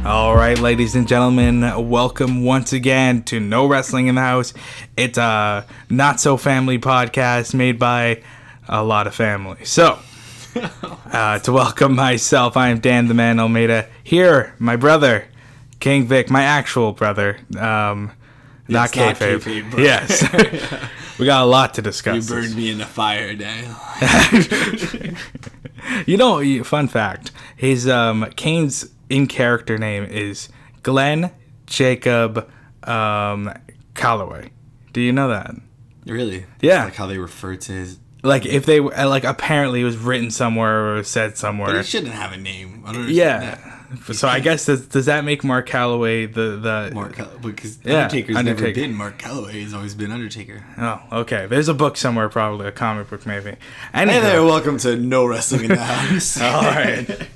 All right, ladies and gentlemen, welcome once again to No Wrestling in the House. It's a not-so-family podcast made by a lot of family. So, to welcome myself, I am Dan the Man Almeida. Here, my brother, King Vic, my actual brother. Not kayfabe. Yes. We got a lot to discuss. You burned me in the fire, Daniel. Fun fact, his Kane's in-character name is Glenn Jacob Calloway. Do you know that? Really? Yeah. Like how they refer to his... Like, if they... Like, apparently it was written somewhere or said somewhere. But he shouldn't have a name. I don't understand that. So I guess, does that make Mark Calloway the... Because Undertaker's never been Mark Calloway. He's always been Undertaker. Oh, okay. There's a book somewhere, probably. A comic book, maybe. Hey there, welcome to No Wrestling in the House. All right.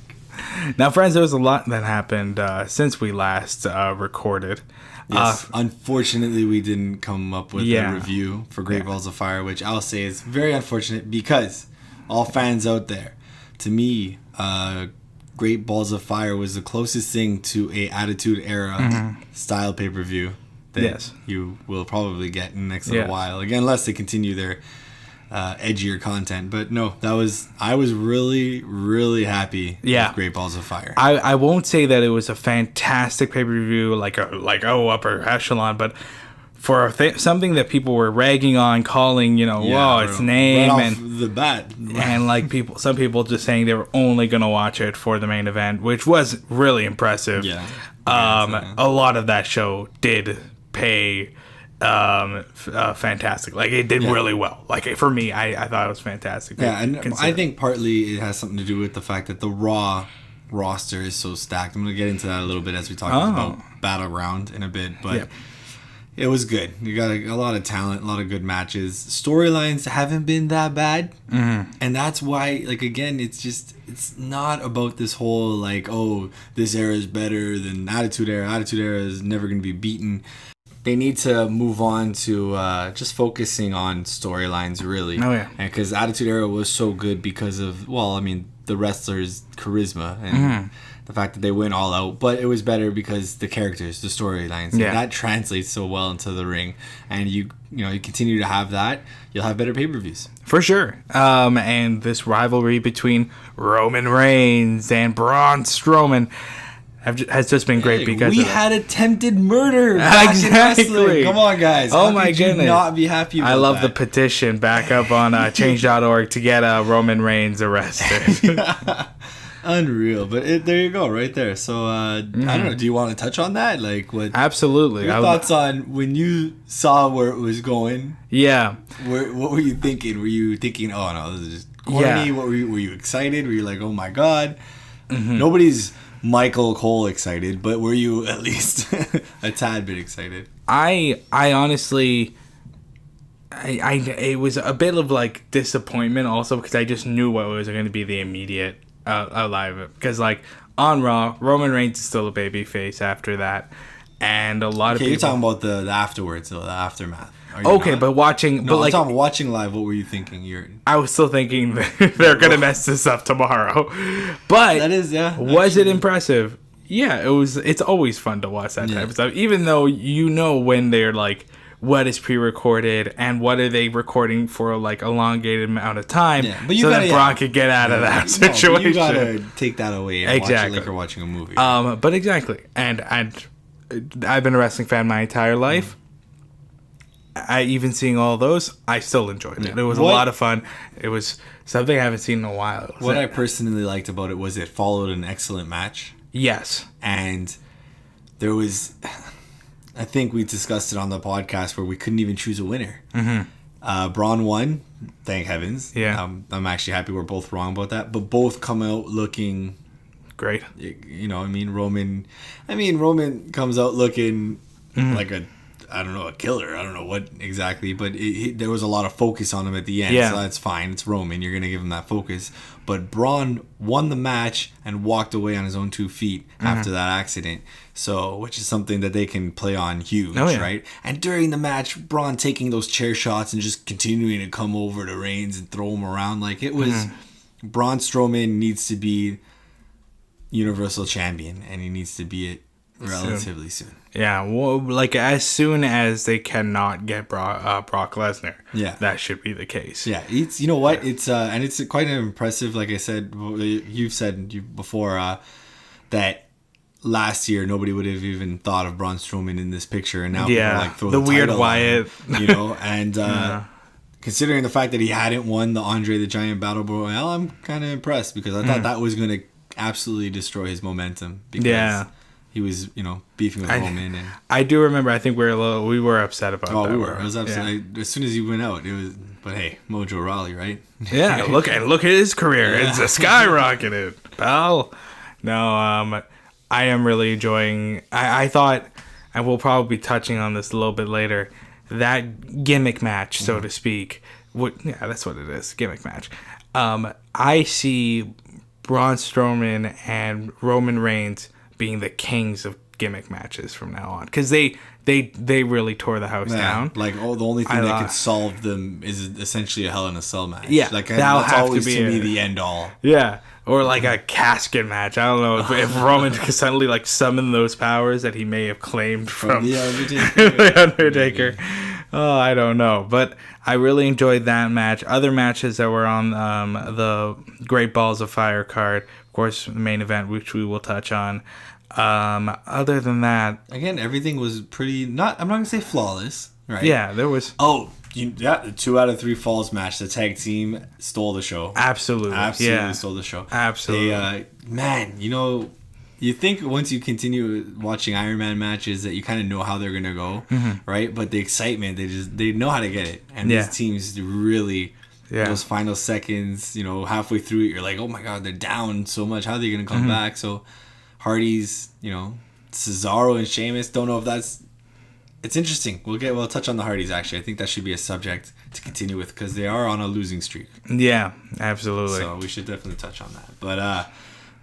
Now, friends, there was a lot that happened since we last recorded. Yes. Unfortunately, we didn't come up with a review for Great Balls of Fire, which I'll say is very unfortunate because all fans out there, to me, Great Balls of Fire was the closest thing to a Attitude Era style pay-per-view that you will probably get in the next little while. Again, unless they continue their edgier content. But no, I was really, really happy with Great Balls of Fire. I won't say that it was a fantastic pay-per-view, upper echelon, but for something that people were ragging on, calling, its name, right and off the bat, and some people just saying they were only gonna watch it for the main event, which was really impressive. Yeah. A lot of that show did pay fantastic. Like, it did really well. Like, for me, I thought it was fantastic. Yeah, and I think partly it has something to do with the fact that the Raw roster is so stacked. I'm going to get into that a little bit as we talk about Battleground in a bit, but it was good. You got a lot of talent, a lot of good matches. Storylines haven't been that bad, and that's why, again, it's not about this whole, this era is better than Attitude Era. Attitude Era is never going to be beaten. They need to move on to just focusing on storylines, really. Oh, yeah. Because Attitude Era was so good because of, the wrestlers' charisma and the fact that they went all out. But it was better because the characters, the storylines. Yeah. That translates so well into the ring. And you continue to have that, you'll have better pay-per-views. For sure. And this rivalry between Roman Reigns and Braun Strowman has just been great because we had attempted murder. Exactly. Come on, guys. Oh my goodness. Not be happy about I love that. the petition back up on change.org to get Roman Reigns arrested. Unreal. But there you go, right there. So I don't know. Do you want to touch on that? Absolutely. Your thoughts on when you saw where it was going? Yeah. What were you thinking? Were you thinking, oh no, this is just corny? Yeah. Were you excited? Were you like, oh my god? Nobody's Michael Cole excited, but were you at least a tad bit excited? I honestly, it was a bit of disappointment also because I just knew what was going to be the immediate live, because on Raw, Roman Reigns is still a baby face after that, and a lot of people. You're talking about the afterwards, though, the aftermath. Okay, but watching, I'm talking watching live. What were you thinking? I was still thinking that they're gonna mess this up tomorrow, but that is Was it impressive? Yeah, it was. It's always fun to watch that type of stuff, even though when they're what is pre-recorded and what are they recording for elongated amount of time, but so that Braun could get out of that situation. You gotta take that away and watch it like you're watching a movie. But exactly, and I've been a wrestling fan my entire life. Even seeing all those, I still enjoyed it. It was a lot of fun. It was something I haven't seen in a while. What I personally liked about it was it followed an excellent match. Yes. And there was, I think we discussed it on the podcast where we couldn't even choose a winner. Braun won, thank heavens. Yeah. I'm actually happy we're both wrong about that. But both come out looking great. Roman comes out looking like a killer. I don't know what exactly, but there was a lot of focus on him at the end, so that's fine. It's Roman. You're going to give him that focus. But Braun won the match and walked away on his own 2 feet after that accident, which is something that they can play on huge, right? And during the match, Braun taking those chair shots and just continuing to come over to Reigns and throw him around. It was Braun Strowman needs to be Universal Champion, and he needs to be it relatively soon. Yeah, well, like as soon as they cannot get Brock Lesnar, that should be the case. Yeah, it's you know what it's and it's quite impressive. Like I said, you've said before that last year nobody would have even thought of Braun Strowman in this picture, and now people like throw the weird Wyatt, and considering the fact that he hadn't won the Andre the Giant Battle Royale, I'm kind of impressed because I thought that was going to absolutely destroy his momentum because he was, beefing with Roman. And I do remember. I think we were upset about that. Oh, we were. It was upset. As soon as he went out, it was. But hey, Mojo Rawley, right? Yeah. Look at his career. It's a skyrocketed, pal. No, I am really enjoying. I thought, and we'll probably be touching on this a little bit later. That gimmick match, so to speak. That's what it is. Gimmick match. I see Braun Strowman and Roman Reigns being the kings of gimmick matches from now on, because they really tore the house down. Like, the only thing that could solve them is essentially a Hell in a Cell match. Yeah, like that's always to me the end all. Yeah, or like a casket match. I don't know if Roman could suddenly like summon those powers that he may have claimed from the Undertaker. The Undertaker. Oh, I don't know, but I really enjoyed that match. Other matches that were on the Great Balls of Fire card, of course, the main event, which we will touch on. Other than that, again, everything was pretty. I'm not gonna say flawless, right? Yeah, there was. The 2 out of 3 falls match. The tag team stole the show. Absolutely stole the show. Absolutely. You think once you continue watching Iron Man matches that you kind of know how they're gonna go, right? But the excitement, they know how to get it, and these teams really. Yeah. Those final seconds, halfway through it, you're like, oh my god, they're down so much. How are they gonna come back? So. Hardy's, Cesaro and Sheamus. Don't know if that's. It's interesting. We'll touch on the Hardys actually. I think that should be a subject to continue with because they are on a losing streak. Yeah, absolutely. So we should definitely touch on that. But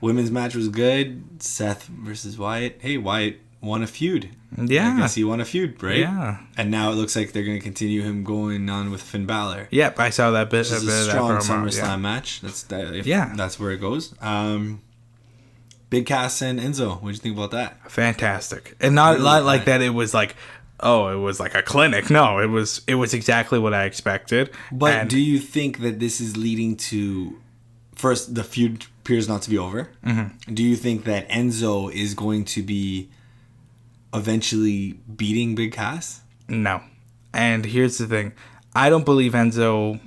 women's match was good. Seth versus Wyatt. Hey, Wyatt won a feud. Yeah, I guess he won a feud, right? Yeah. And now it looks like they're going to continue him going on with Finn Balor. Yep, I saw that bit. It's a strong Summerslam match. That's where it goes. Big Cass and Enzo. What do you think about that? Fantastic, and not like that. It was like, it was like a clinic. No, it was exactly what I expected. But do you think that this is leading to, first, the feud appears not to be over? Mm-hmm. Do you think that Enzo is going to be eventually beating Big Cass? No, and here's the thing: I don't believe Enzo's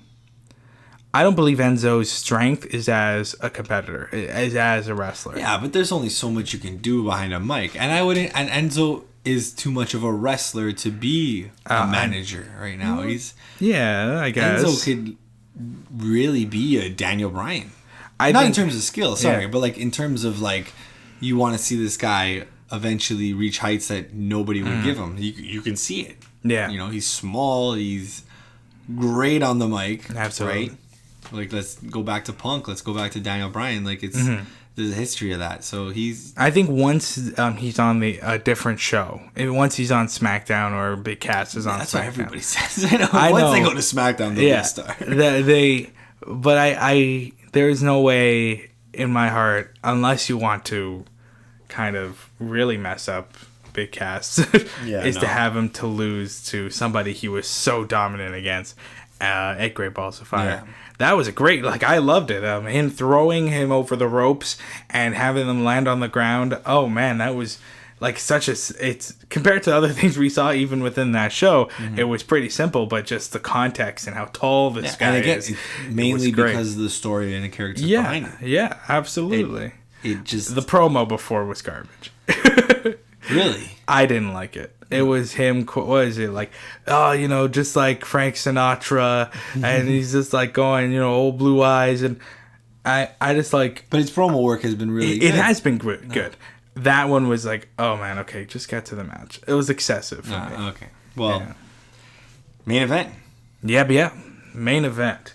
strength is as a competitor, as a wrestler. Yeah, but there's only so much you can do behind a mic, and Enzo is too much of a wrestler to be a manager right now. I guess Enzo could really be a Daniel Bryan. Not in terms of skill, but like in terms of like you want to see this guy eventually reach heights that nobody would give him. You can see it. Yeah, he's small. He's great on the mic. Absolutely. Right? Like, let's go back to Punk. Let's go back to Daniel Bryan. Like, there's a history of that. So I think once he's on a different show, once he's on SmackDown or Big Cass is on SmackDown. That's what everybody says. Once they go to SmackDown, they'll be a star. But there is no way in my heart, unless you want to kind of really mess up Big Cass, to have him to lose to somebody he was so dominant against at Great Balls of Fire. Yeah. That was a great, I loved it. Him throwing him over the ropes and having them land on the ground. Oh man, that was it's compared to other things we saw even within that show, it was pretty simple, but just the context and how tall this guy is. Mainly because of the story and the characters behind it. Yeah, absolutely. It just... The promo before was garbage. Really? I didn't like it. It was him, what is it, just like Frank Sinatra, and he's just going, old blue eyes, and I just But his promo work has been really good. It has been good. That one was oh man, okay, just get to the match. It was excessive for me. Okay. Well, main event. Yeah, main event.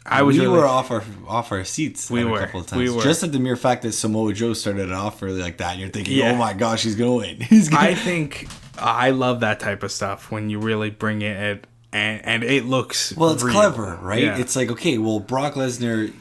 We were off our seats a couple of times. We were. Just at the mere fact that Samoa Joe started it off early like that, and you're thinking, oh my gosh, he's going to win. I think I love that type of stuff when you really bring it and it looks it's real. clever, right? Yeah. It's like, okay, well, Brock Lesnar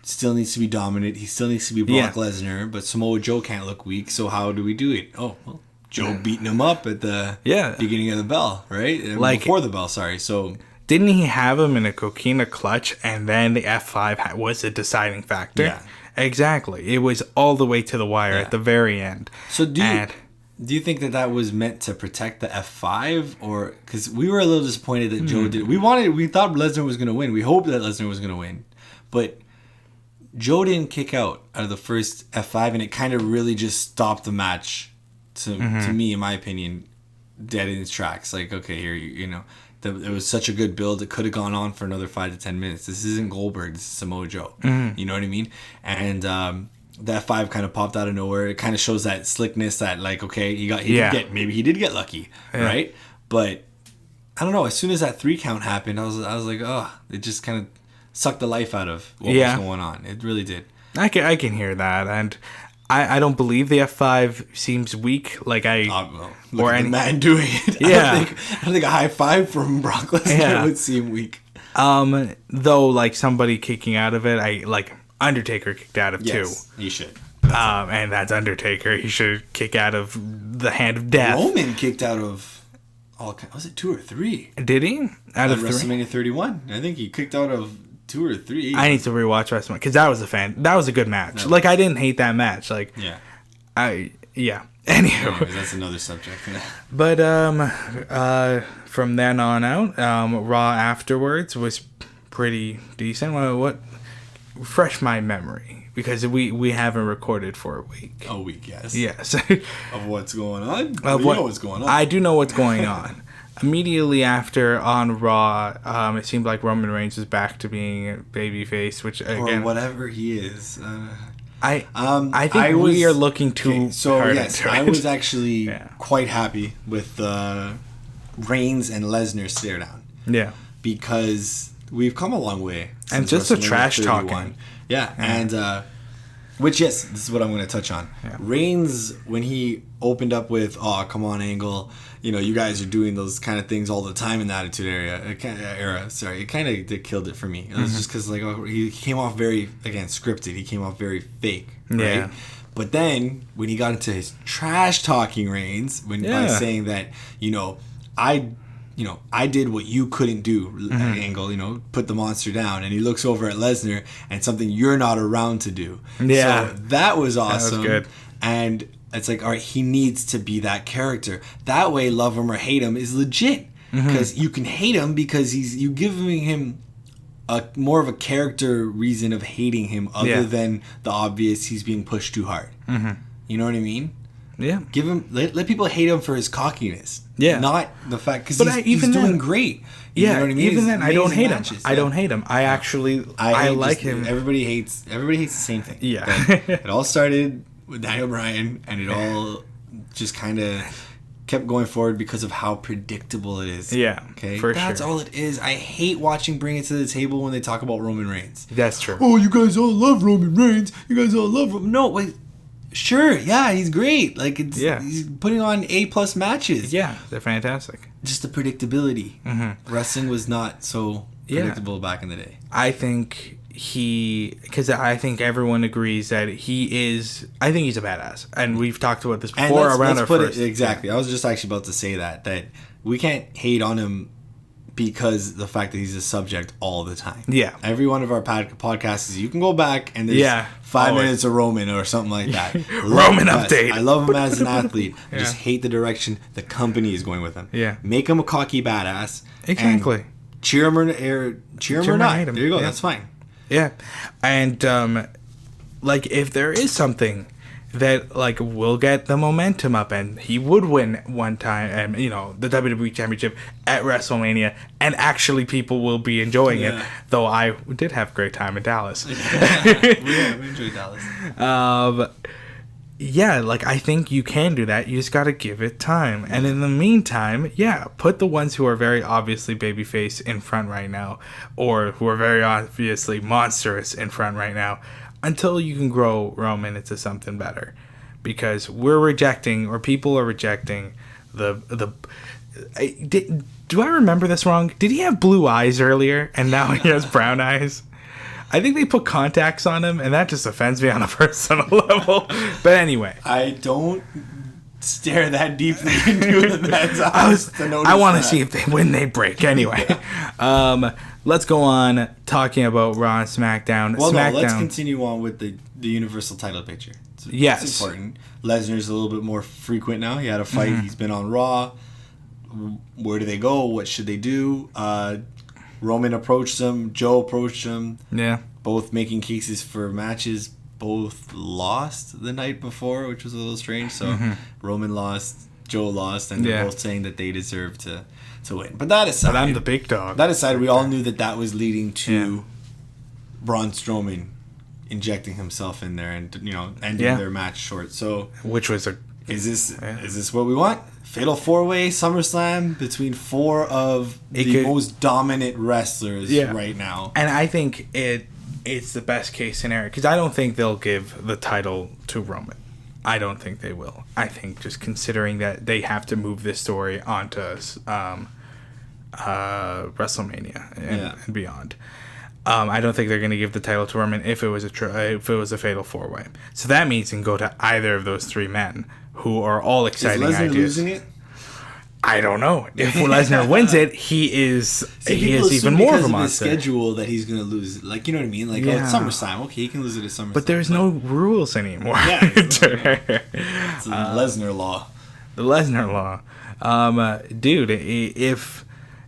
still needs to be dominant. He still needs to be Brock Lesnar, but Samoa Joe can't look weak. So how do we do it? Oh, well, Joe beating him up at the beginning of the bell, right? Like before the bell, sorry. So didn't he have him in a coquina clutch, and then the F5 was a deciding factor? Yeah, exactly. It was all the way to the wire at the very end. So do you think that was meant to protect the F5, or because we were a little disappointed that Joe did? We thought Lesnar was going to win. We hoped that Lesnar was going to win, but Joe didn't kick out of the first F5, and it kind of really just stopped the match. To me, in my opinion, dead in its tracks. Like, okay, here it was such a good build. It could have gone on for another 5 to 10 minutes. This isn't Goldberg. This is Samoa Joe. You know what I mean? And that F5 kind of popped out of nowhere. It kind of shows that slickness that, like, okay, he did get lucky, right? But I don't know. As soon as that 3 count happened, I was like, oh, it just kind of sucked the life out of what was going on. It really did. I can hear that, and I don't believe the F5 seems weak. Like look at the man doing it. I don't think a high five from Brock Lesnar would seem weak. Though, like, somebody kicking out of it, Undertaker kicked out of 2. Yes, he should. And that's Undertaker. He should kick out of the hand of death. Roman kicked out of was it 2 or 3? Did he? Out of WrestleMania 31. I think he kicked out of 2 or 3. I need to rewatch WrestleMania because that was a good match. Like, I didn't hate that match. Like, Anywho, that's another subject. But from then on out, Raw afterwards was pretty decent. What refresh my memory, because we haven't recorded for a week. A week, yes. Yes. Of what's going on? You know what's going on. I do know what's going on. Immediately after on Raw, it seemed like Roman Reigns was back to being a babyface, which again, or whatever he is. I think we are looking too. Hard yes, I was actually quite happy with Reigns and Lesnar stare down. Yeah, because we've come a long way. And just the trash talking. Yeah, and which, yes, this is what I'm going to touch on. Yeah. Reigns, when he opened up with, "Oh, come on, Angle, you guys are doing those kind of things all the time in the Attitude Era." It kind of killed it for me. It was just because he came off very, again, scripted. He came off very fake, right? Yeah. But then when he got into his trash talking Reigns, by saying that, I did what you couldn't do, Angle, put the monster down. And he looks over at Lesnar and something you're not around to do. Yeah. So that was awesome. That was good. And it's like, all right, he needs to be that character. That way, love him or hate him is legit. Because you can hate him because you giving him more of a character reason of hating him other than the obvious he's being pushed too hard. You know what I mean? Yeah. Give him let people hate him for his cockiness. Yeah. Not the fact because he's doing great. You know what I mean? Even then, I don't hate him. I don't hate him. I actually I like him. Everybody hates the same thing. Yeah. It all started with Daniel Bryan, and it all just kind of kept going forward because of how predictable it is. Yeah. Okay. That's all it is. I hate watching Bring It to the Table when they talk about Roman Reigns. That's true. Oh, you guys all love Roman Reigns. You guys all love him. No, wait. Sure, yeah, he's great. Like, he's putting on A+ matches. Yeah, they're fantastic. Just the predictability. Wrestling was not so predictable back in the day. I think because I think everyone agrees that he's a badass, and we've talked about this before around our first. Exactly. I was just actually about to say that we can't hate on him because the fact that he's a subject all the time. Yeah. Every one of our podcasts, you can go back and there's 5 minutes of Roman or something like that. Roman update. I love him as an athlete. I just hate the direction the company is going with him. Yeah. Make him a cocky badass. Exactly. Cheer him or not. There you go. Yeah. That's fine. Yeah. And if there is something that will get the momentum up, and he would win one time, and the WWE Championship at WrestleMania, and actually people will be enjoying it. Though I did have a great time in Dallas. we enjoyed Dallas. I think you can do that. You just got to give it time. And in the meantime, put the ones who are very obviously babyface in front right now, or who are very obviously monstrous in front right now, until you can grow Roman into something better. Because people are rejecting do I remember this wrong? Did he have blue eyes earlier and now he has brown eyes? I think they put contacts on him, and that just offends me on a personal level. But anyway. I don't stare that deeply into the man's eyes to notice I want to see if they win, they break. Anyway. Let's go on talking about Raw and SmackDown. Well, no, let's continue on with the Universal title picture. Yes. It's important. Lesnar's a little bit more frequent now. He had a fight. He's been on Raw. Where do they go? What should they do? Roman approached him. Joe approached him. Yeah. Both making cases for matches. Both lost the night before, which was a little strange. So Roman lost, Joe lost, and they're both saying that they deserve to win. But that aside, but I'm the big dog. That aside, we all knew that was leading to Braun Strowman injecting himself in there and ending their match short. So which was is this what we want? Fatal 4-way SummerSlam between 4 of the most dominant wrestlers right now. And I think it's the best case scenario because I don't think they'll give the title to Roman. I don't think they will. I think just considering that they have to move this story onto WrestleMania and beyond. I don't think they're going to give the title to Roman if it was a fatal 4-way. So that means it can go to either of those 3 men who are all exciting ideas. Is Lesnar ideas. losing it? I don't know. If Lesnar wins it, he is even more of a monster. Because of his schedule that he's going to lose. Like, you know what I mean? Like, it's SummerSlam. Okay, he can lose it at SummerSlam. But there's no rules anymore. Yeah. It's the Lesnar law. The Lesnar law. Dude, if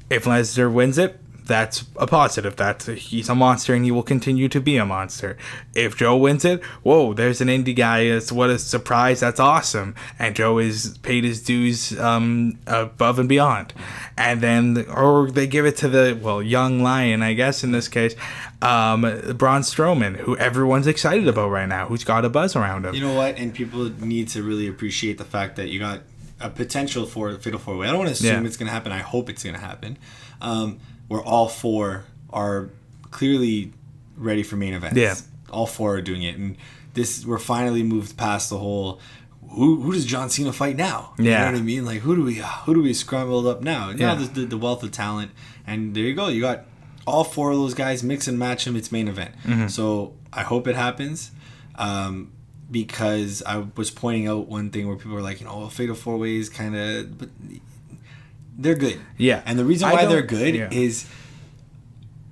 Lesnar wins it, that's a positive. He's a monster and he will continue to be a monster. If Joe wins it, whoa, there's an indie guy. What a surprise. That's awesome. And Joe is paid his dues above and beyond. And then, or they give it to the, young lion, I guess in this case, Braun Strowman, who everyone's excited about right now, who's got a buzz around him. You know what? And people need to really appreciate the fact that you got a potential for a Fatal 4-way. I don't want to assume it's going to happen. I hope it's going to happen. Where all 4 are clearly ready for main events. Yeah. All 4 are doing it. And we're finally moved past the whole, who does John Cena fight now? Yeah. You know what I mean? Like, who do we scramble up now? Now there's the wealth of talent. And there you go. You got all 4 of those guys, mix and match them. It's main event. So I hope it happens. Because I was pointing out one thing where people were like, Fatal 4-ways kind of... But they're good. Yeah. And the reason why they're good is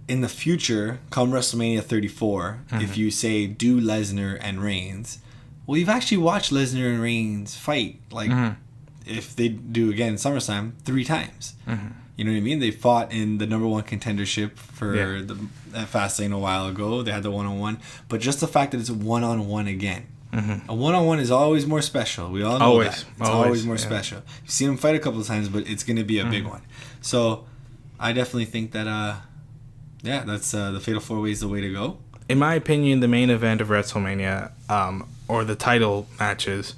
in the future, come WrestleMania 34, if you say do Lesnar and Reigns, well, you've actually watched Lesnar and Reigns fight. Like, if they do again SummerSlam 3 times. You know what I mean? They fought in the number 1 contendership for the Fastlane a while ago. They had the 1-on-1. But just the fact that it's a 1-on-1 again. A 1-on-1 is always more special. We all know that. It's always more special. You've seen them fight a couple of times, but it's going to be a big one. So I definitely think that, that's the Fatal 4-way is the way to go. In my opinion, the main event of WrestleMania, or the title matches,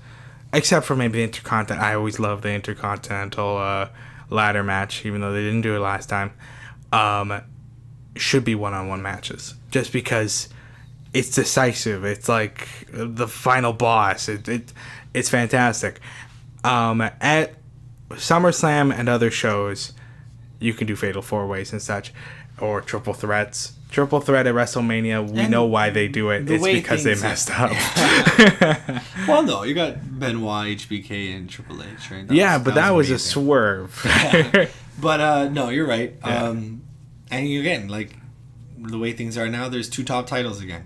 except for maybe the Intercontinental, I always love the Intercontinental ladder match, even though they didn't do it last time, should be 1-on-1 matches. Just because... it's decisive. It's like the final boss. It's fantastic. At SummerSlam and other shows, you can do Fatal 4-ways and such, or triple threats. Triple threat at WrestleMania, we know why they do it. It's because they messed up. Well, no, you got Benoit, HBK, and Triple H, right? That was a swerve. But no, you're right. And again, like the way things are now, there's 2 top titles again.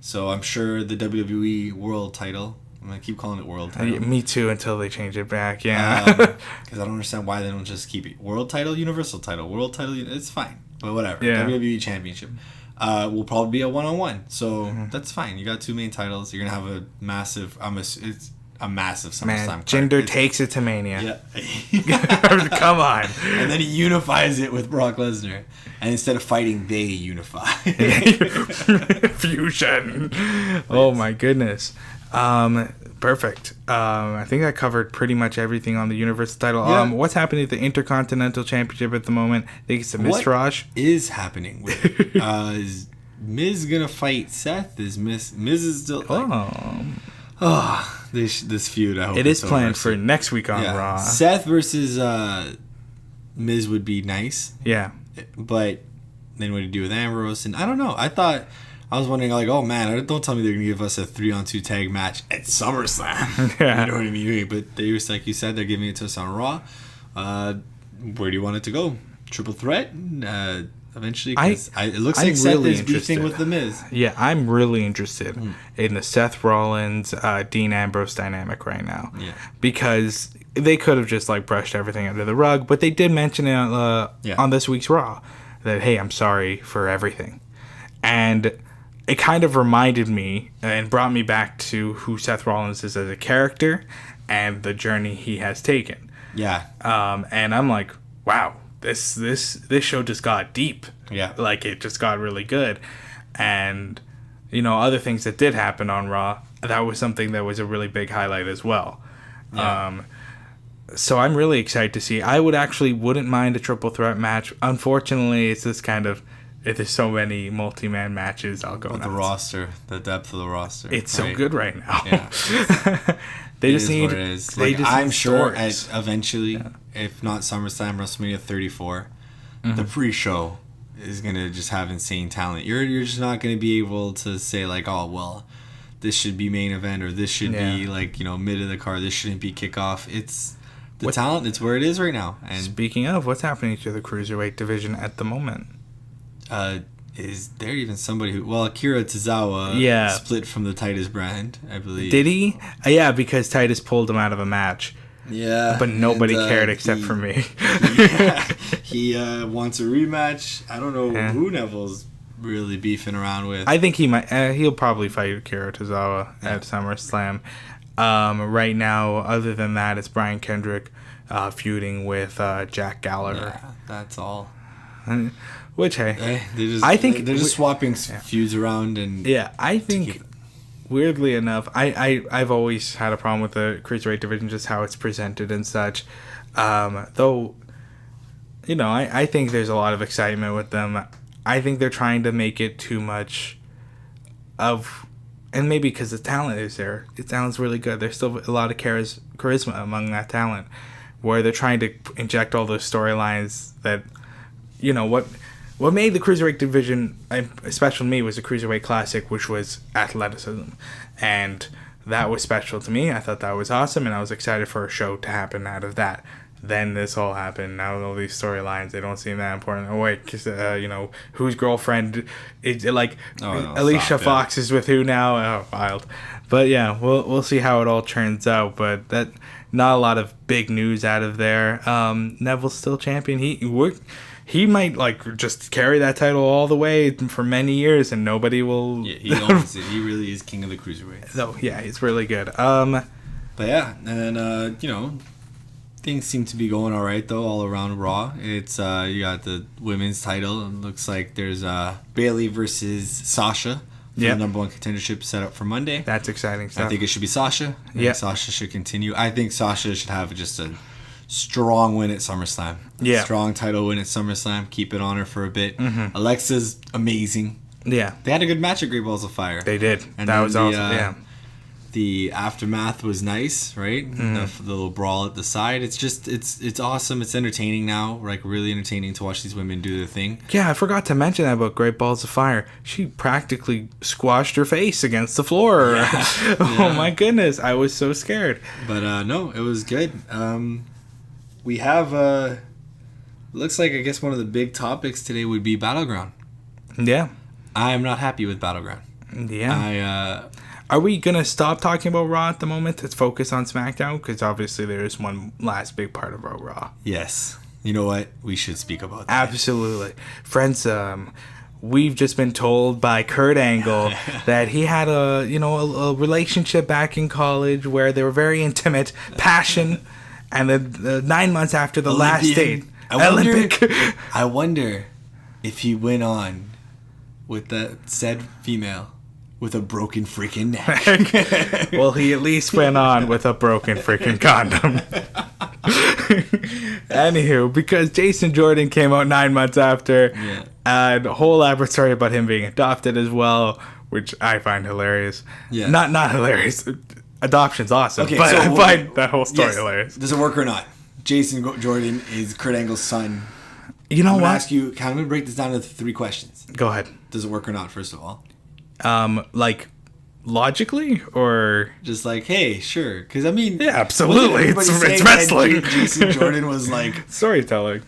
So I'm sure the WWE World title, I'm going to keep calling it World title. Me too, until they change it back, Because I don't understand why they don't just keep it. World title, Universal title. World title, it's fine. But whatever. WWE Championship. Will probably be a 1-on-1. So that's fine. You got 2 main titles. You're going to have a massive... it's a massive SummerSlam. Man, Jinder takes it to Mania. Yeah. Come on. And then he unifies it with Brock Lesnar. And instead of fighting, they unify. Fusion. Oh my goodness. Perfect. I think I covered pretty much everything on the Universal title. Yeah. What's happening at the Intercontinental Championship at the moment? I think it's a Miztourage. What is happening with it? Is Miz gonna fight Seth? Is Miz is still like, this feud. I hope it is planned for next week on Raw. Seth versus Miz would be nice. Yeah. But then what do you do with Ambrose? And I don't know. I thought I was wondering, like, oh man, don't tell me they're gonna give us a 3-on-2 tag match at SummerSlam. Yeah. You know what I mean? But they were, like you said, they're giving it to us on Raw. Where do you want it to go? Triple threat? Eventually, because it looks like Seth is beefing with The Miz. Yeah, I'm really interested in the Seth Rollins, Dean Ambrose dynamic right now. Yeah. Because they could have just like brushed everything under the rug, but they did mention it on this week's Raw that, hey, I'm sorry for everything. And it kind of reminded me and brought me back to who Seth Rollins is as a character and the journey he has taken. Yeah. And I'm like, wow. This show just got deep. Yeah. Like, it just got really good. And, other things that did happen on Raw, that was something that was a really big highlight as well. Yeah. So I'm really excited to see. I wouldn't mind a triple threat match. Unfortunately, it's just kind of, if there's so many multi-man matches, I'll go nuts. The roster, the depth of the roster. It's so good right now. Yeah. They just need. What it is. Like, I'm sure eventually, if not SummerSlam, WrestleMania 34, the pre-show is gonna just have insane talent. You're just not gonna be able to say like, oh well, this should be main event or this should be like mid of the card. This shouldn't be kickoff. It's the talent. It's where it is right now. And speaking of, what's happening to the cruiserweight division at the moment? Is there even somebody who... Well, Akira Tozawa split from the Titus brand, I believe. Did he? Yeah, because Titus pulled him out of a match. Yeah. But nobody cared except for me. He wants a rematch. I don't know who Neville's really beefing around with. I think he might... he'll probably fight Akira Tozawa at SummerSlam. Right now, other than that, it's Brian Kendrick feuding with Jack Gallagher. Yeah, that's all. Which, hey, they're just swapping feuds around and I think weirdly enough, I've always had a problem with the cruiserweight division, just how it's presented and such. Though, I think there's a lot of excitement with them. I think they're trying to make it too much of, and maybe because the talent is there, it sounds really good. There's still a lot of charisma among that talent, where they're trying to inject all those storylines that, what made the cruiserweight division special to me was the Cruiserweight Classic, which was athleticism. And that was special to me. I thought that was awesome, and I was excited for a show to happen out of that. Then this all happened. Now all these storylines, they don't seem that important. Oh, wait, because, whose girlfriend... Alicia Fox is with who now? Oh, wild. But, yeah, we'll see how it all turns out. But that not a lot of big news out of there. Neville's still champion. He might just carry that title all the way for many years, and nobody will. Yeah, he owns it. He really is king of the cruiserweights. So yeah, he's really good. But yeah, and things seem to be going all right though all around Raw. It's you got the women's title. It looks like there's Bayley versus Sasha. The number one contendership set up for Monday. That's exciting stuff. I think it should be Sasha. Yeah, Sasha should continue. I think Sasha should have just a strong win at SummerSlam. Yeah. Strong title win at SummerSlam. Keep it on her for a bit. Mm-hmm. Alexa's amazing. Yeah. They had a good match at Great Balls of Fire. They did. And that was awesome. The aftermath was nice, right? Mm-hmm. The little brawl at the side. It's just, it's awesome. It's entertaining now. Like, really entertaining to watch these women do their thing. Yeah, I forgot to mention that about Great Balls of Fire. She practically squashed her face against the floor. Yeah. Oh, my goodness. I was so scared. But, no, it was good. We have, looks like, I guess one of the big topics today would be Battleground. Yeah. I am not happy with Battleground. Yeah. Are we going to stop talking about Raw at the moment? Let's focus on SmackDown, because obviously there is one last big part about Raw. Yes. You know what? We should speak about that. Absolutely. Friends, we've just been told by Kurt Angle that he had a relationship back in college where they were very intimate, passion. And the 9 months after the last date, I wonder if he went on with that said female with a broken freaking neck. Well, he at least went on with a broken freaking condom. Anywho, because Jason Jordan came out 9 months after, and a whole elaborate story about him being adopted as well, which I find hilarious. Yeah. Not hilarious. Adoption's awesome, okay, but I find that whole story hilarious. Does it work or not? Jason Jordan is Kurt Angle's son. You know what? I'm going to break this down into 3 questions. Go ahead. Does it work or not, first of all? Like, logically, or just like, hey, sure, because I mean, yeah, absolutely, it's wrestling. Jason Jordan was like storytelling.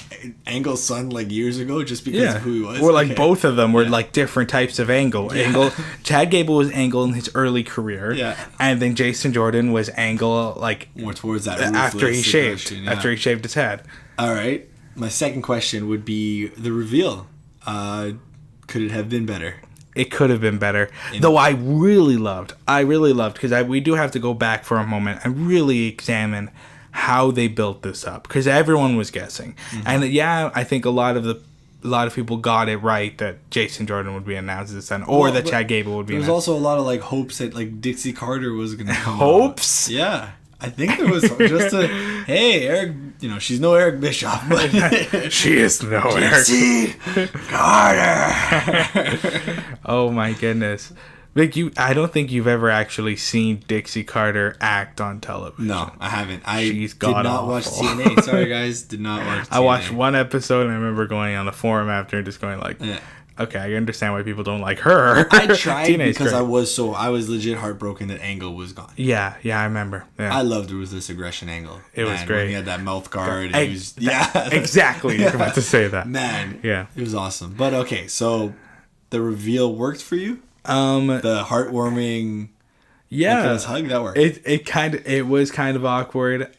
Angle's son like years ago, just because of who he was. Or like both of them were like different types of Angle. Angle, Chad Gable was Angle in his early career, and then Jason Jordan was Angle like more towards that after he shaved, after he shaved his head. All right, my second question would be the reveal. Could it have been better? It could have been better. Though I really loved, because we do have to go back for a moment and really examine how they built this up, because everyone was guessing. And I think a lot of people got it right that Jason Jordan would be announced as the son, or that Chad Gable would be announced. There was also a lot of like hopes that like Dixie Carter was going to come hopes? Yeah. I think there was just hey, Eric, she's no Eric Bischoff, but she is no Dixie Carter. Oh my goodness. Like I don't think you've ever actually seen Dixie Carter act on television. No, I haven't. She's did not watch TNA. Sorry guys, did not watch TNA. I watched one episode and I remember going on the forum after and just going like, okay, I understand why people don't like her. I tried because I was legit heartbroken that Angle was gone. Yeah, I remember. Yeah. I loved Ruthless Aggression Angle. It was great. When he had that mouth guard. Exactly. You're about to say that. Man. Yeah. It was awesome. But okay, so the reveal worked for you? The heartwarming hug, that worked. It was kind of awkward.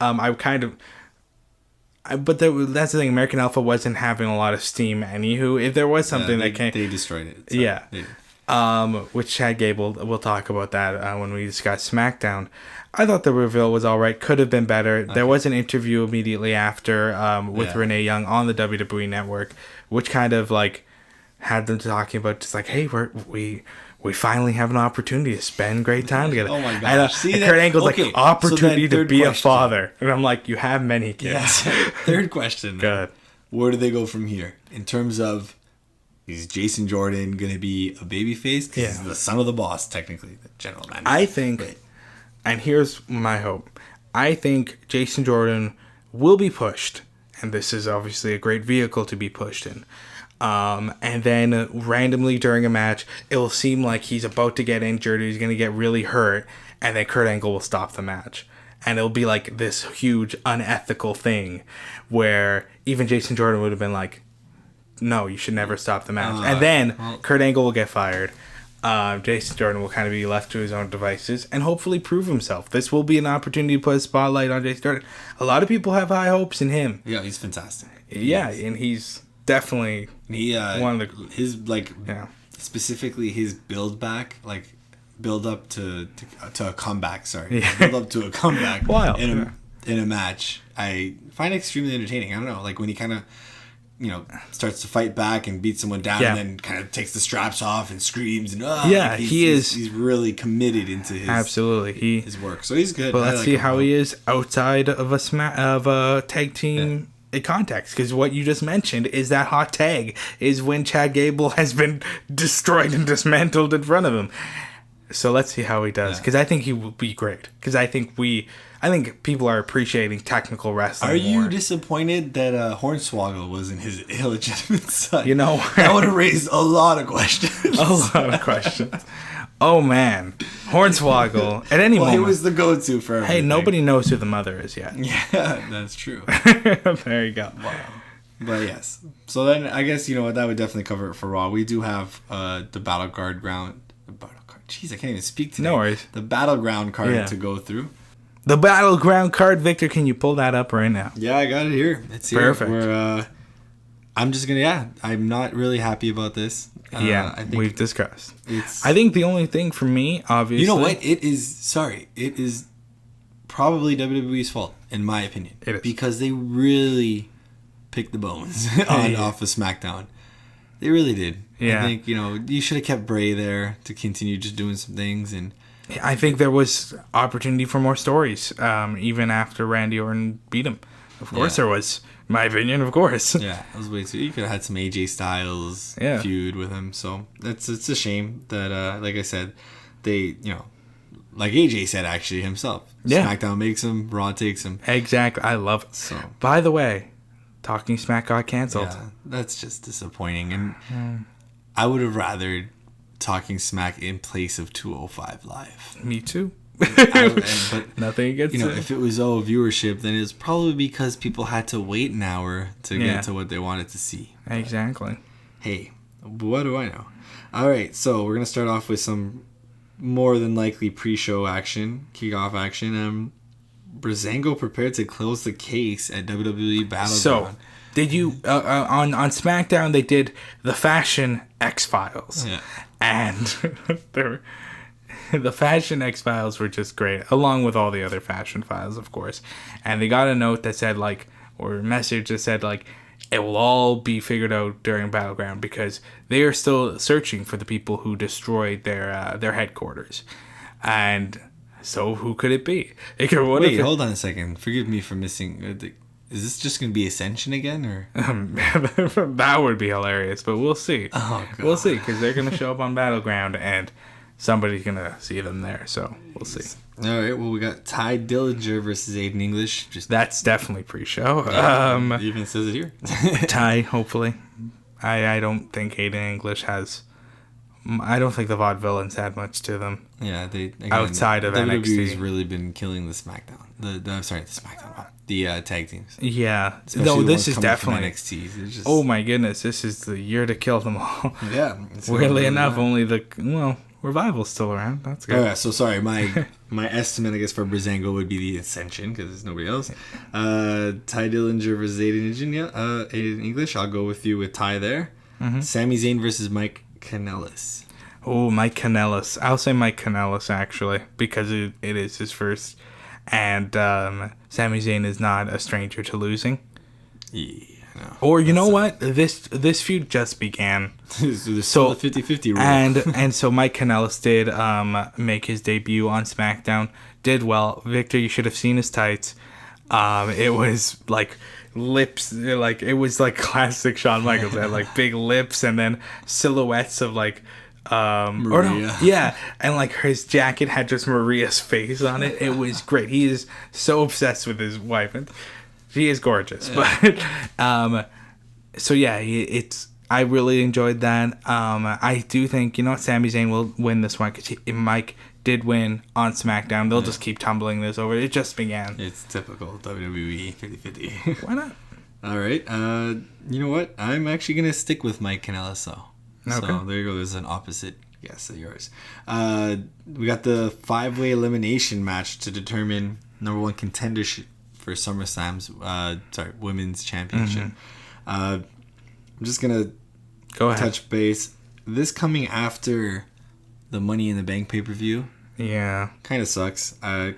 But that's the thing. American Alpha wasn't having a lot of steam. Anywho, if there was something they destroyed it. So which Chad Gable, we'll talk about that when we discuss SmackDown. I thought the reveal was all right. Could have been better. Okay. There was an interview immediately after with Renee Young on the WWE Network, which kind of like had them talking about just like, hey, we finally have an opportunity to spend great time together. Oh my gosh. And Kurt Angle's like, opportunity to be a father. And I'm like, you have many kids. Yes. Third question. Good. Where do they go from here? In terms of, is Jason Jordan going to be a babyface? Because he's the son of the boss, technically, the general manager. I think, and here's my hope, I think Jason Jordan will be pushed. And this is obviously a great vehicle to be pushed in. And then randomly during a match, it will seem like he's about to get injured, he's going to get really hurt, and then Kurt Angle will stop the match. And it'll be like this huge unethical thing where even Jason Jordan would have been like, no, you should never stop the match. And then Kurt Angle will get fired. Jason Jordan will kind of be left to his own devices and hopefully prove himself. This will be an opportunity to put a spotlight on Jason Jordan. A lot of people have high hopes in him. Yeah, he's fantastic. And he's definitely one of the specifically his build up to a comeback. Build up to a comeback. In a match. I find it extremely entertaining. I don't know, like when he kind of starts to fight back and beat someone down, and then kind of takes the straps off and screams and he's really committed into his his work. So he's good. But let's see how he is outside of a tag team. Context, because what you just mentioned is that hot tag is when Chad Gable has been destroyed and dismantled in front of him. So let's see how he does, because I think he will be great. Because I think people are appreciating technical wrestling. Are you disappointed that Hornswoggle was in his illegitimate son? That would have raised a lot of questions. Oh man, Hornswoggle at any moment. He was the go-to for everything. Hey, nobody knows who the mother is yet. Yeah, that's true. There you go. Wow. But yes, so then I guess that would definitely cover it for Raw. We do have the Battleground. Jeez, I can't even speak today. No worries. The Battleground card to go through. The Battleground card, Victor. Can you pull that up right now? Yeah, I got it here. It's here. Perfect. I'm just gonna. I'm not really happy about this. I think we've discussed. I think the only thing for me, obviously, you know what? It is probably WWE's fault, in my opinion. It is. Because they really picked the bones off of SmackDown. They really did. Yeah. I think, you should have kept Bray there to continue just doing some things. And I think there was opportunity for more stories, even after Randy Orton beat him. Of course there was. In my opinion, of course. Yeah, that was way too. You could have had some AJ Styles feud with him. So it's a shame that, like I said, they, like AJ said actually himself. SmackDown makes him, Raw takes him. Exactly. I love it. So, by the way, Talking Smack got canceled. Yeah, that's just disappointing. And I would have rather talking smack in place of 205 Live. Me too. But nothing against it. If it was viewership, then it's probably because people had to wait an hour to get to what they wanted to see. Exactly. Hey, what do I know? All right, so we're gonna start off with some more than likely pre-show action, kickoff action. Breezango prepared to close the case at WWE Battleground. So, did you on SmackDown? They did the Fashion X-Files, and the Fashion X-Files were just great, along with all the other Fashion Files, of course. And they got a note that said or a message that said it will all be figured out during Battleground because they are still searching for the people who destroyed their headquarters. And so who could it be? Wait, hold on a second. Forgive me for missing. Is this just going to be Ascension again? Or that would be hilarious, but we'll see. Oh, God. We'll see because they're going to show up on Battleground and somebody's going to see them there. So we'll see. All right, well, we got Ty Dillinger versus Aiden English. That's definitely pre-show. It even says it here. Ty, hopefully. I don't think Aiden English has... I don't think the Vaudevillains had much to them. Yeah, outside of NXT. WWE's really been killing the SmackDown. The tag teams. Yeah. Especially this is definitely... NXT. Just... Oh my goodness, this is the year to kill them all. Yeah. Weirdly enough, only Revival's still around. That's good. Oh, yeah, so sorry, my estimate, I guess, for Breezango would be the Ascension, because there's nobody else. Ty Dillinger versus Aiden English. I'll go with you with Ty there. Mm-hmm. Sami Zayn versus Mike Kanellis. Oh, Mike Kanellis. I'll say Mike Kanellis, actually, because it is his first. And Sami Zayn is not a stranger to losing. Yeah. No, or you know what? This feud just began. There's still a 50-50 rule. And so Mike Kanellis did make his debut on SmackDown. Did well. Victor, you should have seen his tights. It was lips, it was classic Shawn Michaels. It had big lips and then silhouettes of Maria. And his jacket had just Maria's face on it. It was great. He is so obsessed with his wife, and she is gorgeous. Yeah. But so yeah, I really enjoyed that. I do think Sami Zayn will win this one because Mike did win on SmackDown. They'll just keep tumbling this over. It just began. It's typical WWE 50-50. Why not? All right. You know what? I'm actually gonna stick with Mike Kanellis though. Okay. So there you go. There's an opposite guess of yours. We got the 5-way elimination match to determine number 1 contender for SummerSlam's women's championship. Mm-hmm. I'm just gonna touch base. This coming after the Money in the Bank pay-per-view. Yeah. Kind of sucks.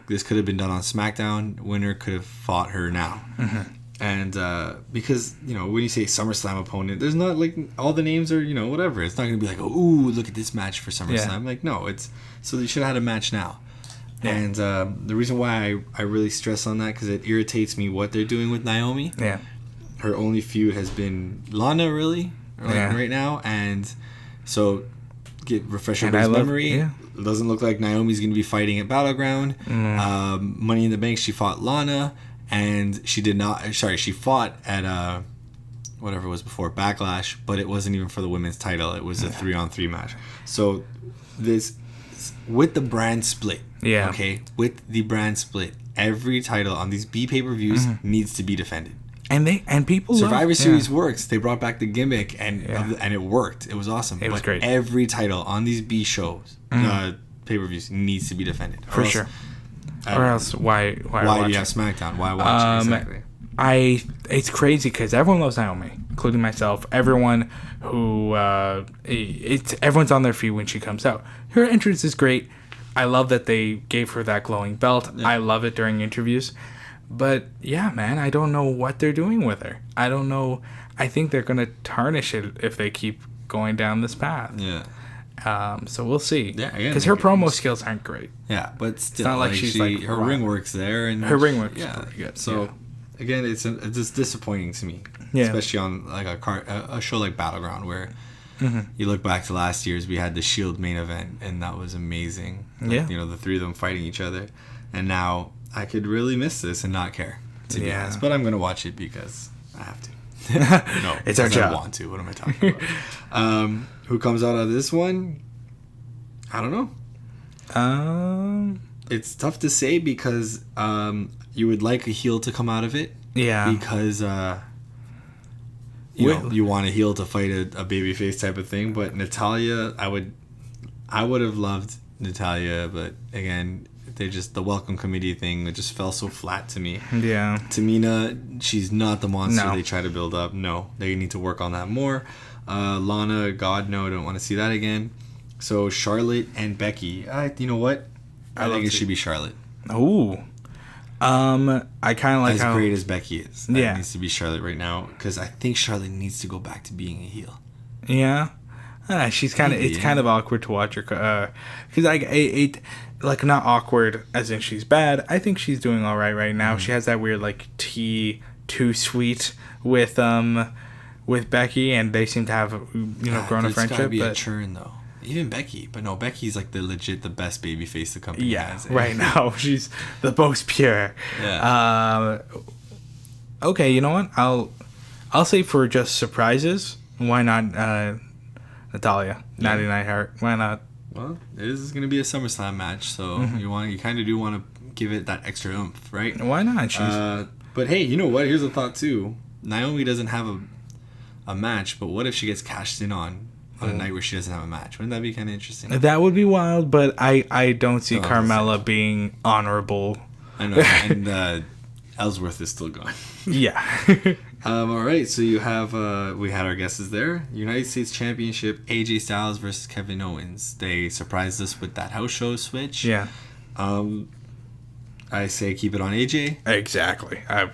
This could have been done on SmackDown. Winner could have fought her now. Mm-hmm. And because, when you say SummerSlam opponent, there's not all the names are, whatever. It's not going to be ooh, look at this match for SummerSlam. Yeah. No, so they should have had a match now. Yeah. And the reason why I really stress on that, because it irritates me what they're doing with Naomi. Yeah. Her only feud has been Lana, really, right now. And so, refresh everybody's memory. Yeah. It doesn't look like Naomi's going to be fighting at Battleground. Mm. Money in the Bank, she fought Lana. And she did not. Sorry, she fought at whatever it was before Backlash, but it wasn't even for the women's title. It was a 3-on-3 match. So this with the brand split. Yeah. Okay. With the brand split, every title on these B pay-per-views needs to be defended. And people Survivor Series works. They brought back the gimmick and it worked. It was awesome. It was great. Every title on these B shows, pay-per-views needs to be defended. For sure. Or else, why do you have SmackDown? Why watch it? Exactly. It's crazy because everyone loves Naomi, including myself. Everyone who everyone's on their feet when she comes out. Her entrance is great. I love that they gave her that glowing belt. Yeah. I love it during interviews. But yeah, man, I don't know what they're doing with her. I don't know. I think they're gonna tarnish it if they keep going down this path. Yeah. So we'll see. Yeah, because her promo skills aren't great. Yeah, but still, it's not like she's her ring work's there, and her ring work's pretty good. So again, it's just disappointing to me, especially on a show like Battleground, where you look back to last year's, we had the Shield main event, and that was amazing. The three of them fighting each other, and now I could really miss this and not care, to be honest. But I'm gonna watch it because I have to. No, it's our job. I want to. What am I talking about? Who comes out of this one? I don't know. It's tough to say because you would like a heel to come out of it. Yeah. Because you want a heel to fight a babyface type of thing. But Natalya, I would have loved Natalya, but again, the welcome committee thing, it just fell so flat to me. Yeah. Tamina, she's not the monster No. they try to build up. No, they need to work on that more. Lana, God no, I don't want to see that again. So Charlotte and Becky, you know what? I think it should be Charlotte. Ooh. I kind of like as great as Becky is. It needs to be Charlotte right now because I think Charlotte needs to go back to being a heel. Yeah. She's kind of. It's kind of awkward to watch her, because like not awkward as in she's bad. I think she's doing all right now. She has that weird like tea too sweet with Becky, and they seem to have grown a friendship. It's gotta be a churn though. Even Becky, but no, Becky's like the best baby face the company has. Right now she's the most pure. Yeah. Okay, you know what? I'll say for just surprises, why not Natalya, 99 Heart? Why not? Well, this is going to be a SummerSlam match, so you kind of do want to give it that extra oomph, right? Why not? But hey, you know what? Here's a thought too. Naomi doesn't have a match, but what if she gets cashed in on a night where she doesn't have a match? Wouldn't that be kind of interesting? That would be wild, but I don't see Carmella being honorable. I know, and Ellsworth is still gone. Yeah. All right, so you have we had our guesses there. United States Championship, AJ Styles versus Kevin Owens. They surprised us with that house show switch. Yeah. I say keep it on AJ. Exactly. I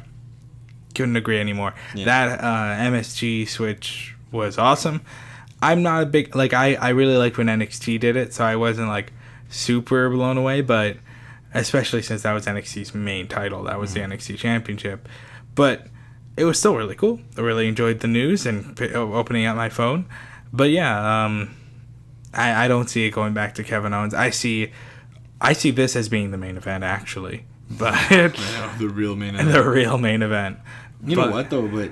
couldn't agree anymore. Yeah. That MSG switch was awesome. I'm not a big I really liked when NXT did it, so I wasn't like super blown away, but especially since that was NXT's main title, that was the NXT Championship. But it was still really cool. I really enjoyed the news and opening up my phone. But yeah, I don't see it going back to Kevin Owens. I see this as being the main event actually, but the real main event. The real main event. You know what though? But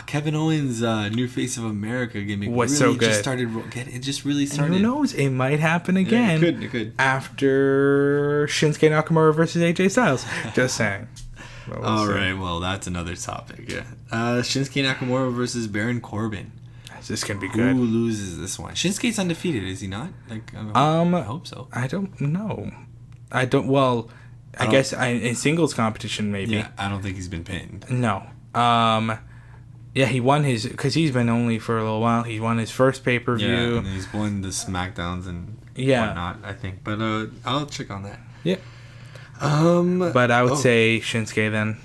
Kevin Owens' new Face of America gimmick was really so good. It just really started. And who knows? It might happen again. Yeah, it could. After Shinsuke Nakamura versus AJ Styles. Just saying. All right. Well, that's another topic. Yeah. Shinsuke Nakamura versus Baron Corbin. Is this gonna be good? Who loses this one? Shinsuke's undefeated, is he not? I hope so. I don't know. Well, I guess in singles competition maybe. Yeah, I don't think he's been pinned. No. Yeah, he won because he's been only for a little while. He won his first pay-per-view. Yeah, and he's won the SmackDowns and whatnot, I think. But I'll check on that. Yeah. But I would say Shinsuke then.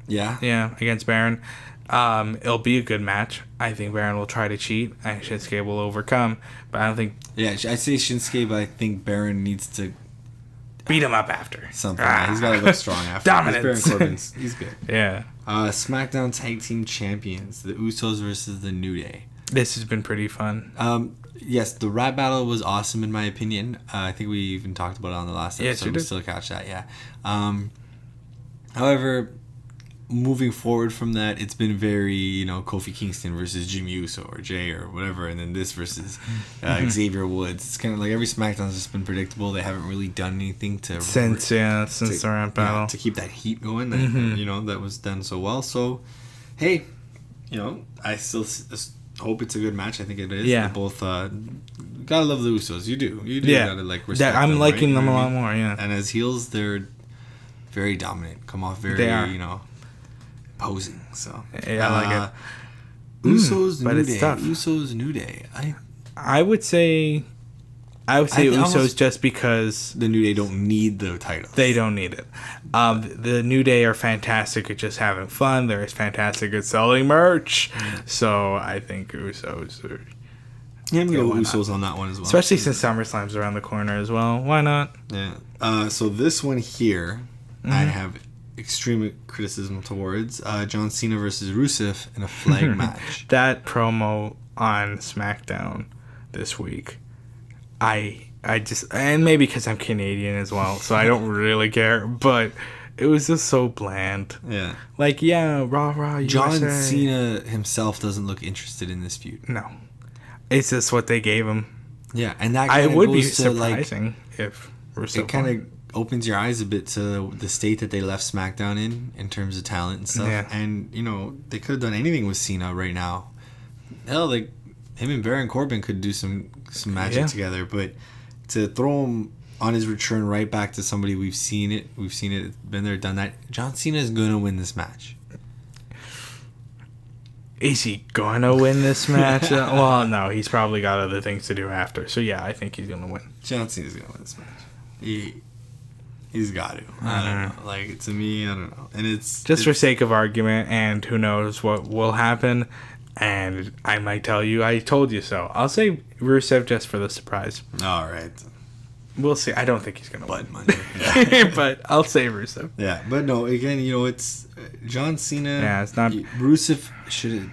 Yeah? Yeah, against Baron. It'll be a good match. I think Baron will try to cheat, and Shinsuke will overcome. But I don't think... Yeah, I say Shinsuke, but I think Baron needs to... beat him up after. Something. He's got to look strong after. Dominance. Baron Corbin's, he's good. Yeah. SmackDown Tag Team Champions, the Usos versus the New Day. This has been pretty fun. Yes, the rap battle was awesome in my opinion. I think we even talked about it on the last episode. Yes, you did. We still catch that, yeah. However, moving forward from that, it's been very, Kofi Kingston versus Jimmy Uso or Jay or whatever, and then this versus Xavier Woods. It's kind of like every SmackDown's just been predictable. They haven't really done anything since the rap battle to keep that heat going. That that was done so well. So, hey, I still hope it's a good match. I think it is. Yeah. They both gotta love the Usos. You do. Yeah. Gotta respect I'm them, liking right? them a lot more. Yeah. And as heels, they're very dominant. Come off very posing. So yeah, I like it. Usos but New it's Day. tough. Usos New Day. I would say Usos just because the New Day don't need the title. They don't need it. The New Day are fantastic at just having fun. They're fantastic at selling merch. So I think Usos are... Yeah, I'm going to go Usos on that one as well. Especially since SummerSlam's around the corner as well. Why not? Yeah. So this one here, I have extreme criticism towards John Cena versus Rusev in a flag match. That promo on SmackDown this week, I just, and maybe because I'm Canadian as well, so I don't really care, but it was just so bland. Yeah. Rah, USA. John Cena himself doesn't look interested in this feud. No. It's just what they gave him. Yeah, and that I would be goes to, surprising if Rusev it kind of opens your eyes a bit to the state that they left SmackDown in terms of talent and stuff. Yeah. And, you know, they could have done anything with Cena right now. Hell, like, him and Baron Corbin could do some magic together. But to throw him on his return right back to somebody we've seen it, been there, done that. John Cena is going to win this match. Is he gonna win this match? Well, no, he's probably got other things to do after. So yeah, I think he's gonna win. John Cena's gonna win this match. He's got to. I don't know. Like, to me, I don't know. And it's for sake of argument, and who knows what will happen. And I might tell you, I told you so. I'll say Rusev just for the surprise. All right. We'll see. I don't think he's gonna win. Monday. Yeah. But I'll say Rusev. Yeah, but no. Again, you know, it's John Cena. Yeah, it's not. Rusev should have.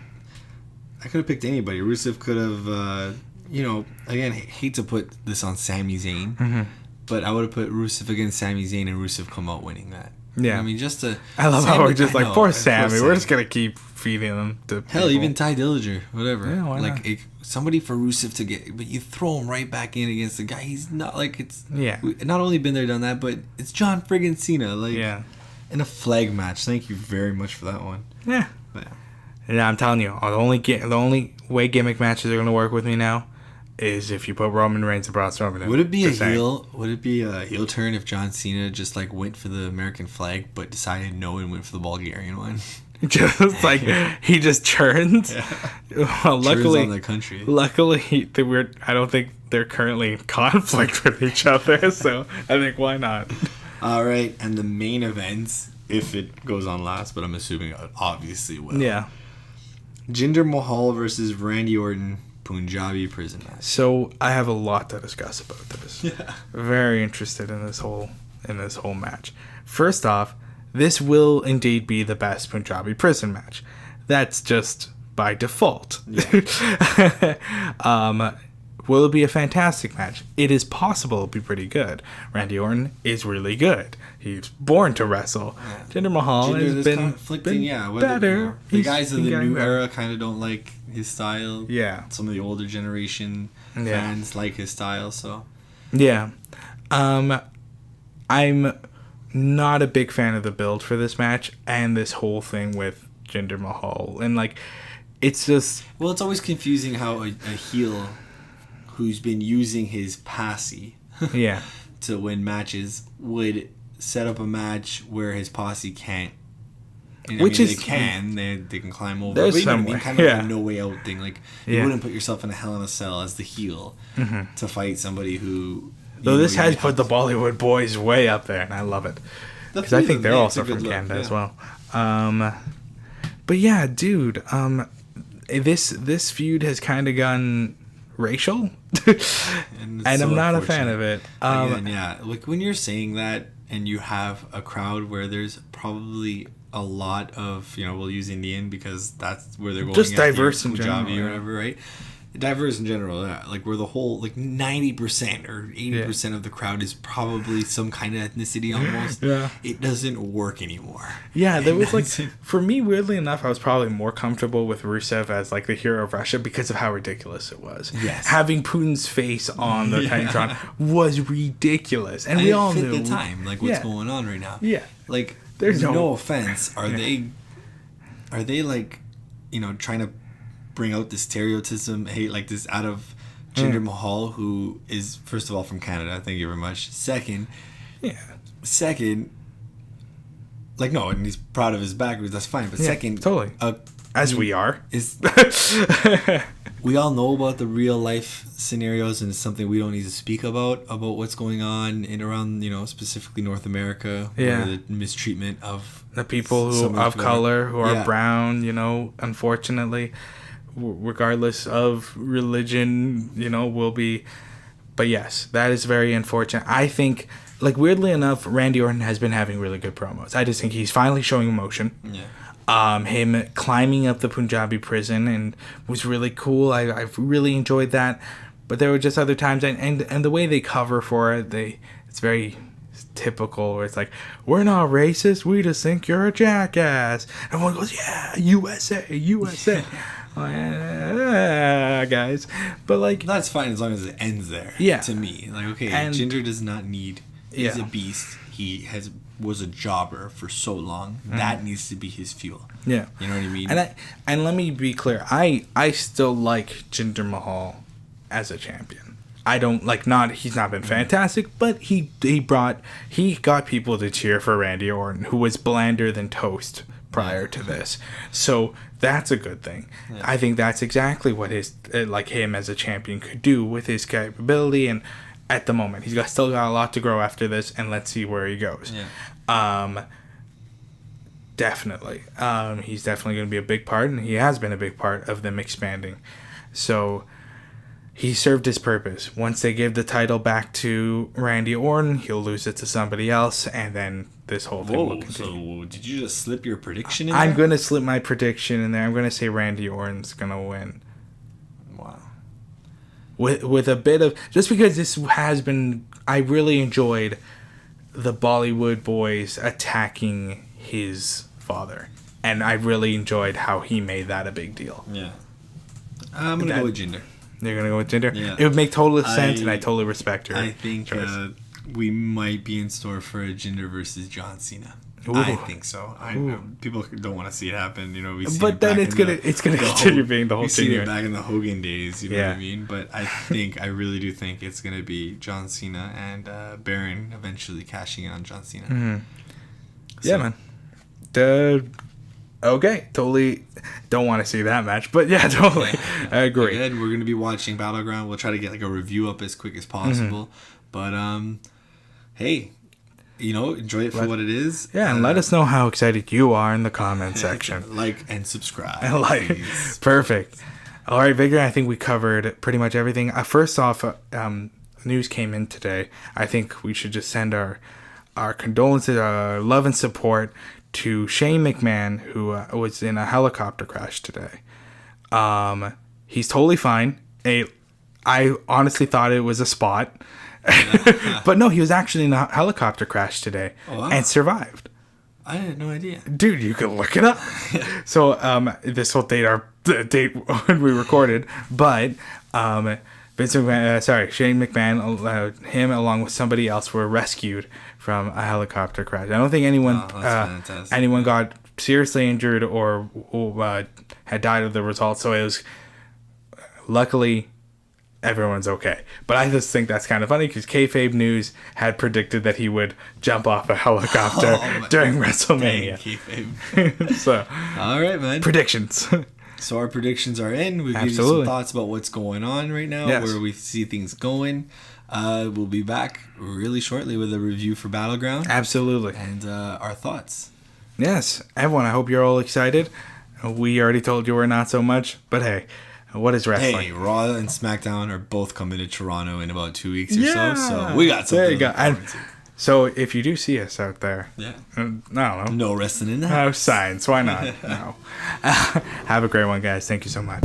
I could have picked anybody. Rusev could have. You know, again, hate to put this on Sami Zayn, but I would have put Rusev against Sami Zayn and Rusev come out winning that. Yeah, you know I mean, just to. I love how we're just like, poor Sammy. We're just gonna keep feeding them to hell, even Ty Dillinger, whatever. Yeah, why like not? Somebody for Rusev to get, but you throw him right back in against the guy. He's not like it's. Yeah. Not only been there, done that, but it's John friggin' Cena. Like. Yeah. In a flag match. Thank you very much for that one. Yeah. But, yeah, I'm telling you, the only way gimmick matches are gonna work with me now is if you put Roman Reigns and Braun Strowman in. Would it be a heel? Would it be a heel turn if John Cena just like went for the American flag but decided no and went for the Bulgarian one? Just like he just churns. Yeah. Well, luckily, on the country. Luckily, I don't think they're currently in conflict with each other. So I think why not? All right, and the main event, if it goes on last, but I'm assuming it obviously will. Yeah. Jinder Mahal versus Randy Orton. Punjabi prison match. So I have a lot to discuss about this. Yeah. Very interested in this whole match. First off, this will indeed be the best Punjabi prison match. That's just by default. Yeah. Will it be a fantastic match? It is possible it'll be pretty good. Randy Orton is really good. He's born to wrestle. Yeah. Jinder Mahal has been better. You know, the guys of the new era kind of don't like his style. Yeah. Some of the older generation fans like his style, so. Yeah. I'm not a big fan of the build for this match and this whole thing with Jinder Mahal. And, like, it's just... Well, it's always confusing how a heel who's been using his posse to win matches would set up a match where his posse can't. They can climb over. There's but some kind of like a no way out thing. Like you wouldn't put yourself in a Hell in a Cell as the heel to fight somebody who. Though this has put the Bollywood boys way up there, and I love it because I think they're also from Canada as well. But yeah, dude, this feud has kind of gone racial, and I'm not a fan of it. Again, like when you're saying that, and you have a crowd where there's probably a lot of, we'll use Indian because that's where they're going. Just diverse in Punjabi general, or whatever, right? Diverse in general, like where the whole 90% or 80% of the crowd is probably some kind of ethnicity almost. It doesn't work anymore. Yeah, there was for me, weirdly enough, I was probably more comfortable with Rusev as the hero of Russia because of how ridiculous it was. Yes, having Putin's face on the Titantron was ridiculous, and we all knew the time what's going on right now. Yeah, there's no offense. Are they trying to bring out the stereotypism hate like this out of Jinder Mahal, who is first of all from Canada? Thank you very much. Second, no, and he's proud of his background. That's fine. But second, totally, as we are, is we all know about the real life scenarios, and it's something we don't need to speak about what's going on in around specifically North America, where the mistreatment of the people who of color who are brown, unfortunately, regardless of religion, will be. But yes, that is very unfortunate. I think, weirdly enough, Randy Orton has been having really good promos. I just think he's finally showing emotion. Yeah. Him climbing up the Punjabi prison and was really cool. I've really enjoyed that. But there were just other times, and the way they cover for it, it's very typical, where it's like, we're not racist, we just think you're a jackass. Everyone goes, yeah, USA. guys. But like, that's fine as long as it ends there. Yeah. To me, like, okay, And Jinder does not need. He's Yeah. a beast. He was a jobber for so long. That needs to be his fuel. yeah, You know what I mean? and let me be clear. I still like Jinder Mahal as a champion. I don't like he's not been fantastic, but he got people to cheer for Randy Orton, who was blander than toast prior to this. So that's a good thing. Yeah. I think that's exactly what him as a champion could do with his capability, and at the moment he's still got a lot to grow after this, and let's see where he goes. Yeah. Definitely. He's definitely going to be a big part, and he has been a big part of them expanding. So he served his purpose. Once they give the title back to Randy Orton, he'll lose it to somebody else, and then this whole thing will continue. So did you just slip your prediction in I'm there? going to slip my prediction in there. I'm going to say Randy Orton's going to win. Wow. With a bit of... Just because this has been... I really enjoyed the Bollywood boys attacking his father. And I really enjoyed how he made that a big deal. Yeah. I'm going to go with Jinder. You're going to go with Jinder? Yeah. It would make total sense, and I totally respect her. I think we might be in store for a Jinder versus John Cena. Ooh. I think so. People don't want to see it happen. You know, but then it's gonna continue being the whole thing. thing. We seen it back in the Hogan days. You know what I mean? But I really do think it's gonna be John Cena and Baron eventually cashing in on John Cena. Mm-hmm. So. Yeah, man. Okay, totally don't want to see that match, but yeah, totally. I agree. Again, we're gonna be watching Battleground. We'll try to get like a review up as quick as possible. Mm-hmm. But hey. You know, enjoy it for what it is. Yeah, and let us know how excited you are in the comment section. Like and subscribe. Please. Perfect. All right, Victor, I think we covered pretty much everything. First off, news came in today. I think we should just send our condolences, our love and support to Shane McMahon, who was in a helicopter crash today. He's totally fine. I honestly thought it was a spot. But no, he was actually in a helicopter crash today and survived. I had no idea. Dude, you can look it up. So this will date our date when we recorded, but Vince McMahon, Shane McMahon, him along with somebody else were rescued from a helicopter crash. I don't think anyone got seriously injured or had died of the result. So it was luckily. Everyone's okay. But I just think that's kind of funny because Kayfabe News had predicted that he would jump off a helicopter during WrestleMania. So, all right, man. Predictions. So our predictions are in. We've given you some thoughts about what's going on right now, where we see things going. We'll be back really shortly with a review for Battleground. Absolutely. And our thoughts. Yes. Everyone, I hope you're all excited. We already told you we're not so much, but hey. What is wrestling? Hey, Raw and SmackDown are both coming to Toronto in about 2 weeks or so we got something. There you go. So if you do see us out there, I don't know. No wrestling in the house. No signs. Why not? No. Have a great one, guys. Thank you so much.